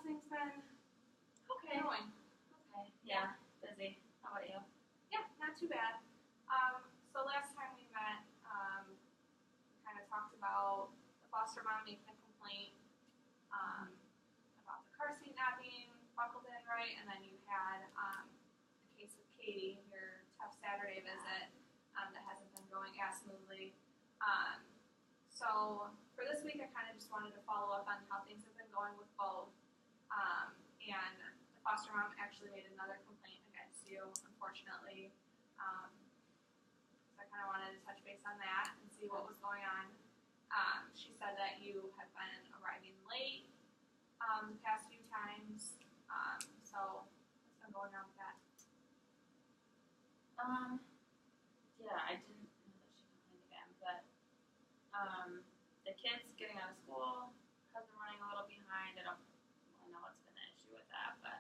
things been Okay. going? Okay. Yeah. Busy. How about you? Yeah, not too bad. So last time we met, we kind of talked about the foster mom making a complaint about the car seat not being buckled in right, and then you had a case with Katie, your tough Saturday visit, that hasn't been going as smoothly. Um, so for this week, I kind of just wanted to follow up on how things have been going with both. And the foster mom actually made another complaint against you, unfortunately. So I kind of wanted to touch base on that and see what was going on. She said that you have been arriving late the past few times. So what's been going on with that? Yeah, I didn't know that she complained again, but the kids getting out of school has been running a little behind. I don't really know what's been the issue with that, but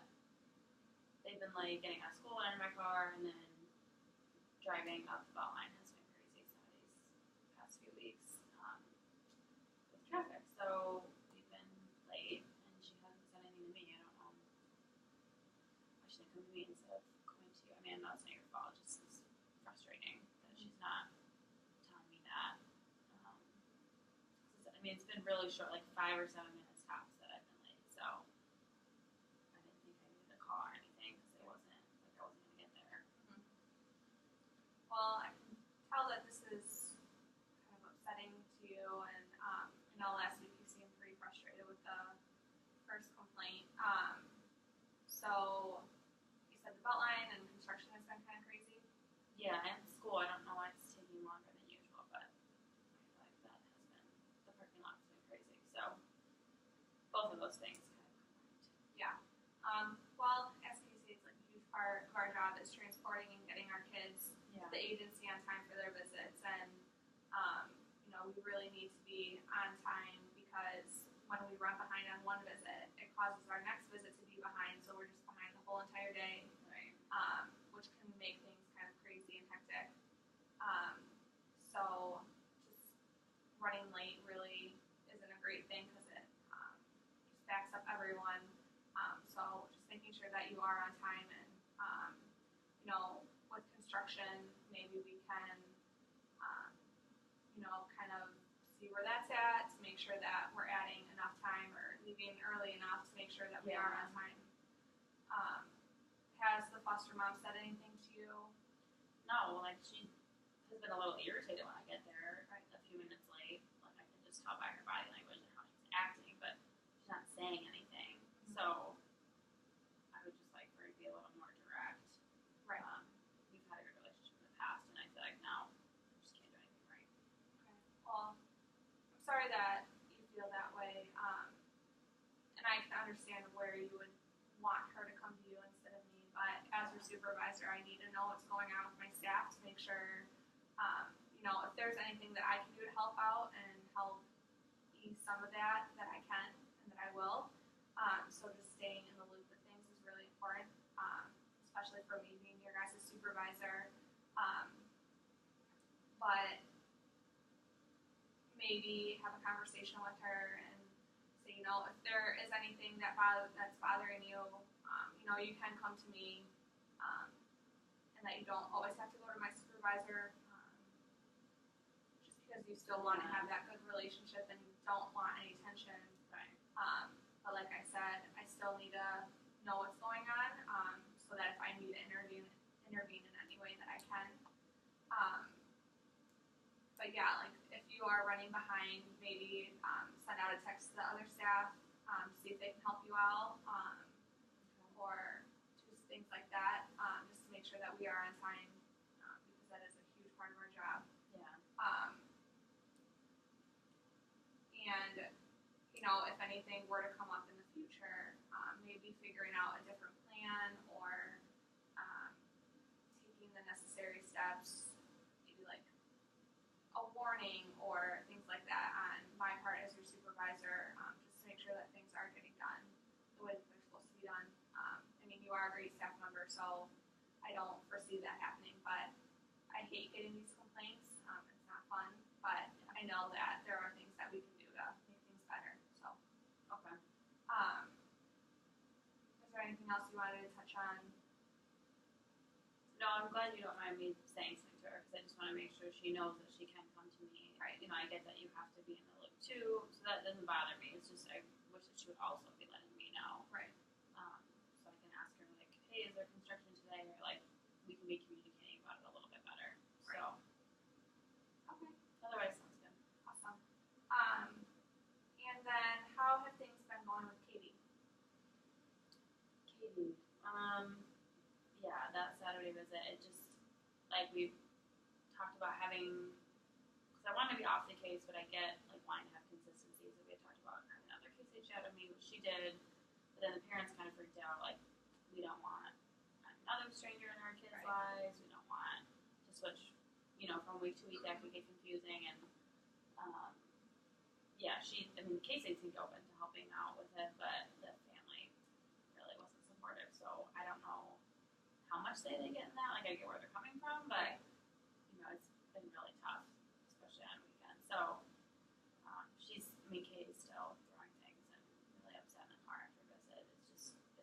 they've been like getting out of school and in my car, and then driving up the belt line has been crazy some of these past few weeks with traffic. So we've been late, and she hasn't said anything to me. I don't know why she didn't come to me instead of coming to you. I mean, I know it's not your fault. It just is frustrating that she's not telling me that. I mean, it's been really short, like 5 or 7 minutes tops that I've been late. So I didn't think I needed a call or anything because it wasn't like I wasn't going to get there. Mm-hmm. Well, I can tell that this is kind of upsetting to you, and I know last week you seemed pretty frustrated with the first complaint. So you said the belt line and construction has been kind of crazy. Yeah, and school, I don't know why it's taking longer than usual, but I feel like that has been, the parking lot's been crazy. So both of those things kind of combined. Yeah. Well, as Casey, it's like a huge part of our job is transporting and getting our kids to the agency on time for their visits, and we really need to be on time because when we run behind on one visit, it causes our next visit to be behind, so we're just behind the whole entire day, Right. Which can make things kind of crazy and hectic. So just running late really isn't a great thing because it just backs up everyone. So just making sure that you are on time, and with construction, maybe we can kind of see where that's at to make sure that we're adding enough time or leaving early enough to make sure that we are on time. Has the foster mom said anything to you? No, like she has been a little irritated when I get there, Right. a few minutes late. Like I can just tell by her body language and how she's acting, but she's not saying anything. Mm-hmm. So I would just like for her to be a little more direct. Right. We've had a good relationship in the past, and I feel like now I just can't do anything right. Okay. Well, I'm sorry that you feel that way. And I can understand where you would want her to come to you instead of me, but as your supervisor, I need to know what's going on with my staff to make sure, if there's anything that I can do to help out and help ease some of that I can and that I will. So just staying in the loop with things is really important, especially for me being your guys' supervisor. But maybe have a conversation with her and say, if there is anything that's bothering you, you can come to me, and that you don't always have to go to my supervisor, just because you still want to have that good relationship and you don't want any tension. Right. But like I said, I still need to know what's going on, so that if I need to intervene in any way that I can. But yeah, like if you are running behind, maybe send out a text to the other staff, see if they can help you out, or just things like that, just to make sure that we are on time, because that is a huge part of our job. Yeah. And if anything were to come up in the future, maybe figuring out a different plan or taking the necessary steps, maybe like a warning or things like that on my part as your supervisor, just to make sure that things are getting done the way that they're supposed to be done. You are a great staff member, so I don't foresee that happening, but I hate getting these complaints. It's not fun, but I know that there are things that we can do to make things better. So, Okay. anything else you wanted to touch on? No, I'm glad you don't mind me saying something to her because I just want to make sure she knows that she can come to me. Right. You know, I get that you have to be in the loop too, so that doesn't bother me. It's just I wish that she would also be letting me know. Right. So I can ask her like, hey, is there construction today? Or like we can be communicating about it a little bit better. Right. So Okay. otherwise sounds good. Awesome. And then how have things been going with Katie? Katie. Yeah, that Saturday visit, it just like we talked about having, because I want to be off the case, but I get like wanting to have consistency. So we had talked about having another case age out of me, which she did, but then the parents kind of freaked out. Like we don't want another stranger in our kids' lives. We don't want to switch, you know, from week to week. That could get confusing. And yeah, the case aide seemed open to helping out with it, but the family really wasn't supportive. So I don't know how much say they get in that. Like I get where they're coming from, but you know it's been really tough, especially on weekends. So Katie's still throwing things and really upset in the car after visit. It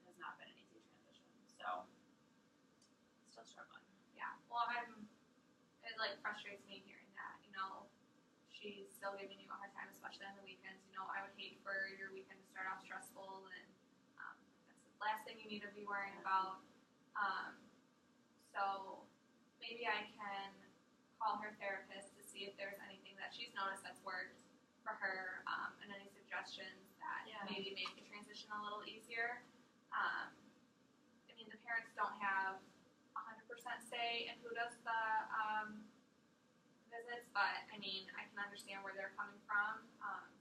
has not been an easy transition. So still struggling. Yeah. Well, it like frustrates me hearing that. You know, she's still giving you a hard time, especially on the weekends. You know, I would hate for your weekend to start off stressful, and that's the last thing you need to be worrying about. So maybe I can call her therapist to see if there's anything that she's noticed that's worked for her, and any suggestions that maybe make the transition a little easier. I mean, the parents don't have 100% say in who does the visits, but I mean, I can understand where they're coming from,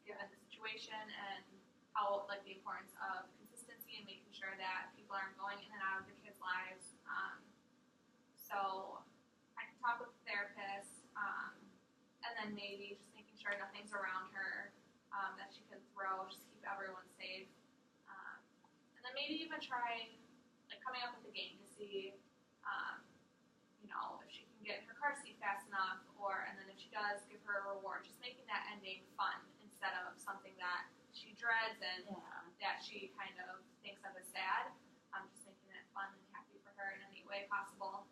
given the situation and how, like, the importance of consistency and making sure that people aren't going in and out of the kids' lives. So I can talk with the therapist, and then maybe just making sure nothing's around her that she can throw, just keep everyone safe. And then maybe even try, like, coming up with a game to see, you know, if she can get in her car seat fast enough, and then if she does, give her a reward. Just making that ending fun instead of something that she dreads and that she kind of thinks of as sad. Just making it fun and happy for her in any way possible.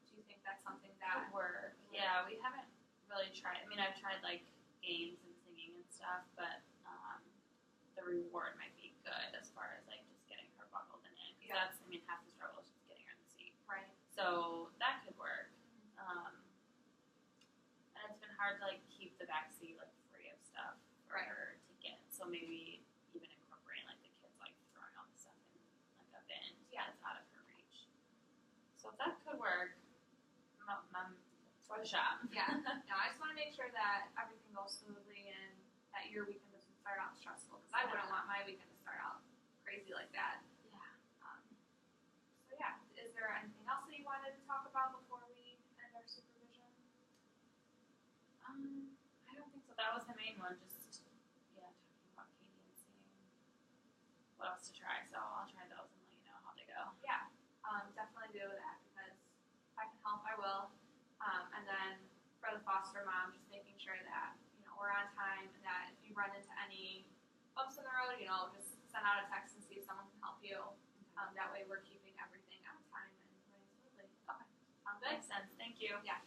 Do you think that's something that would work? Yeah, we haven't really tried. I mean, I've tried like games and singing and stuff, but the reward might be good as far as like just getting her buckled in. Because that's, I mean, half the struggle is just getting her in the seat. Right. So that could work. And it's been hard to like keep the back seat like free of stuff for her to get. So maybe even incorporating like the kids like throwing all the stuff in like a bin that's out of her reach. So if that could work, I'm for the shop. Yeah. No, I just want to make sure that everything goes smoothly and that your weekend doesn't start out stressful, because I wouldn't want my weekend to start out crazy like that. Yeah. So yeah, is there anything else that you wanted to talk about before we end our supervision? I don't think so. That was the main one. Just talking about Katie and seeing what else to try. So I'll try those and let you know how they go. Yeah, definitely do that, because if I can help, I will. And then for the foster mom, just making sure that, you know, we're on time, and that if you run into any bumps in the road, you know, just send out a text and see if someone can help you. That way we're keeping everything on time and running smoothly. Okay. Sound good? Makes sense. Thank you. Yeah.